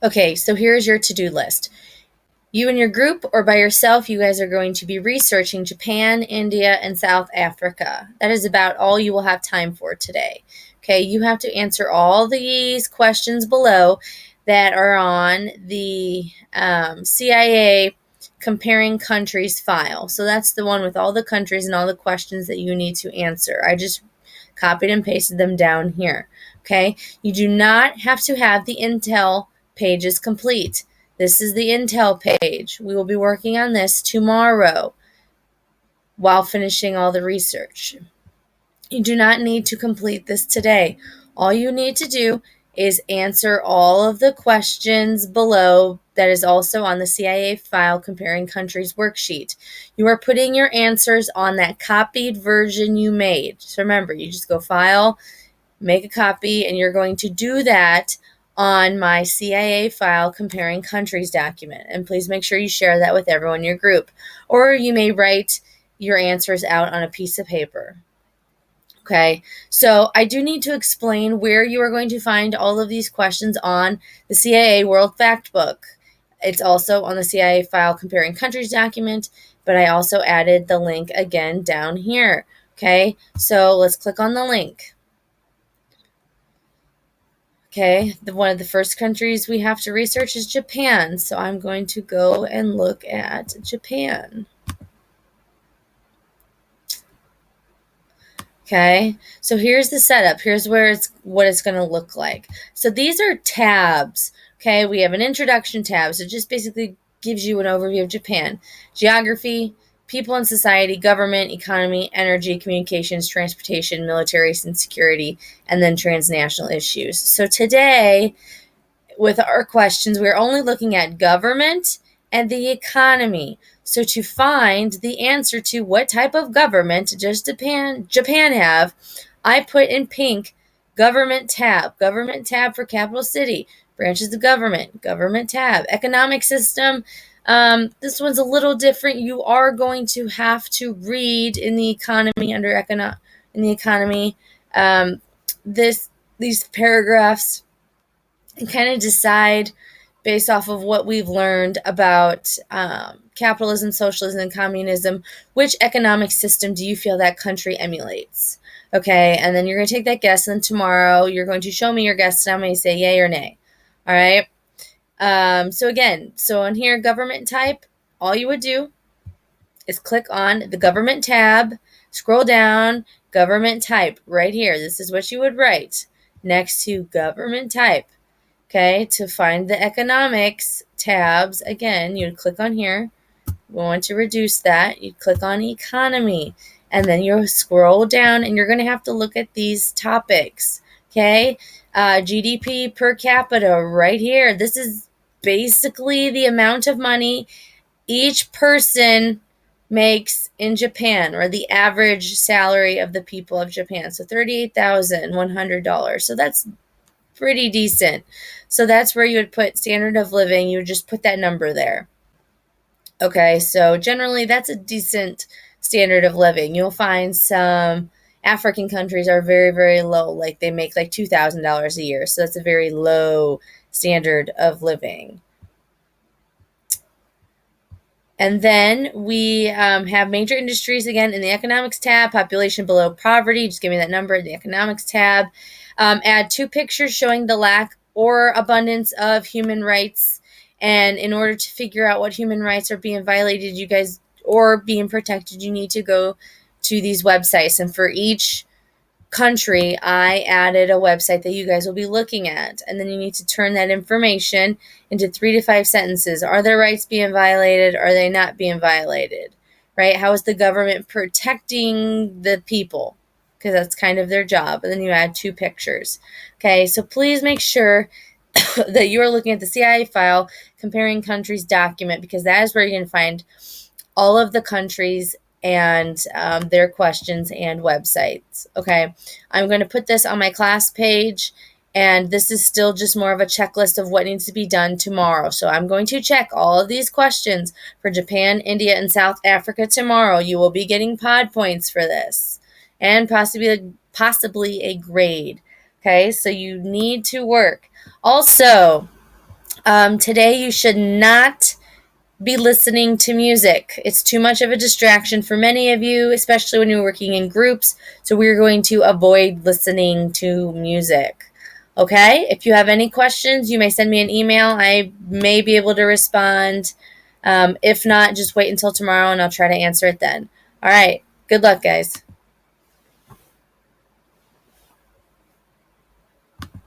Okay, so here's your to-do list. You and your group or by yourself, you guys are going to be researching Japan, India, and South Africa. That is about all you will have time for today. Okay, you have to answer all these questions below that are on the CIA comparing countries file. So that's the one with all the countries and all the questions that you need to answer. I just copied and pasted them down here. Okay, you do not have to have the Intel pages complete. This is the Intel page. We will be working on this tomorrow while finishing all the research. You do not need to complete this today. All you need to do is answer all of the questions below that is also on the CIA file comparing countries worksheet. You are putting your answers on that copied version you made. So remember, you just go File, make a copy, and you're going to do that on my CIA file comparing countries document. And please make sure you share that with everyone in your group. Or you may write your answers out on a piece of paper. Okay, so I do need to explain where you are going to find all of these questions on the CIA World Factbook. It's also on the CIA file comparing countries document, but I also added the link again down here. Okay, so let's click on the link. Okay, one of the first countries we have to research is Japan. So I'm going to go and look at Japan. Okay, so here's the setup. Here's what it's going to look like. So these are tabs. Okay, we have an introduction tab. So it just basically gives you an overview of Japan. Geography, people and society, government, economy, energy, communications, transportation, military and security, and then transnational issues. So today, with our questions, we're only looking at government and the economy. So to find the answer to what type of government does Japan have, I put in pink government tab for capital city, branches of government tab, economic system. This one's a little different. You are going to have to read in the economy in the economy these paragraphs and kind of decide based off of what we've learned about capitalism, socialism, and communism, which economic system do you feel that country emulates? Okay, and then you're going to take that guess, and then tomorrow you're going to show me your guess, and I'm going to say yay or nay. All right? So on here, government type, all you would do is click on the government tab, scroll down, government type, right here. This is what you would write next to government type. Okay, to find the economics tabs, again, you'd click on here. We want to reduce that. You'd click on economy, and then you'll scroll down, and you're going to have to look at these topics. Okay, GDP per capita right here. This is basically the amount of money each person makes in Japan, or the average salary of the people of Japan. So $38,100. So that's pretty decent. So that's where you would put standard of living. You would just put that number there. Okay, so generally that's a decent standard of living. You'll find some African countries are very, very low. Like they make like $2,000 a year. So that's a very low standard of living. And then we have major industries again in the economics tab, population below poverty. Just give me that number in the economics tab. Add 2 pictures showing the lack or abundance of human rights. And in order to figure out what human rights are being violated, you guys, or being protected, you need to go to these websites. And for each country, I added a website that you guys will be looking at. And then you need to turn that information into 3 to 5 sentences. Are their rights being violated? Are they not being violated? Right? How is the government protecting the people? Because that's kind of their job. And then you add 2 pictures. Okay, so please make sure that you are looking at the CIA file comparing countries document, because that is where you're going to find all of the countries and their questions and websites. Okay, I'm going to put this on my class page, and this is still just more of a checklist of what needs to be done tomorrow. So I'm going to check all of these questions for Japan, India, and South Africa tomorrow. You will be getting pod points for this, and possibly a grade. Okay, so you need to work. Also, Today you should not be listening to music. It's too much of a distraction for many of you, especially when you're working in groups. So we're going to avoid listening to music. Okay? If you have any questions, you may send me an email. I may be able to respond. If not, just wait until tomorrow and I'll try to answer it then. All right. Good luck, guys.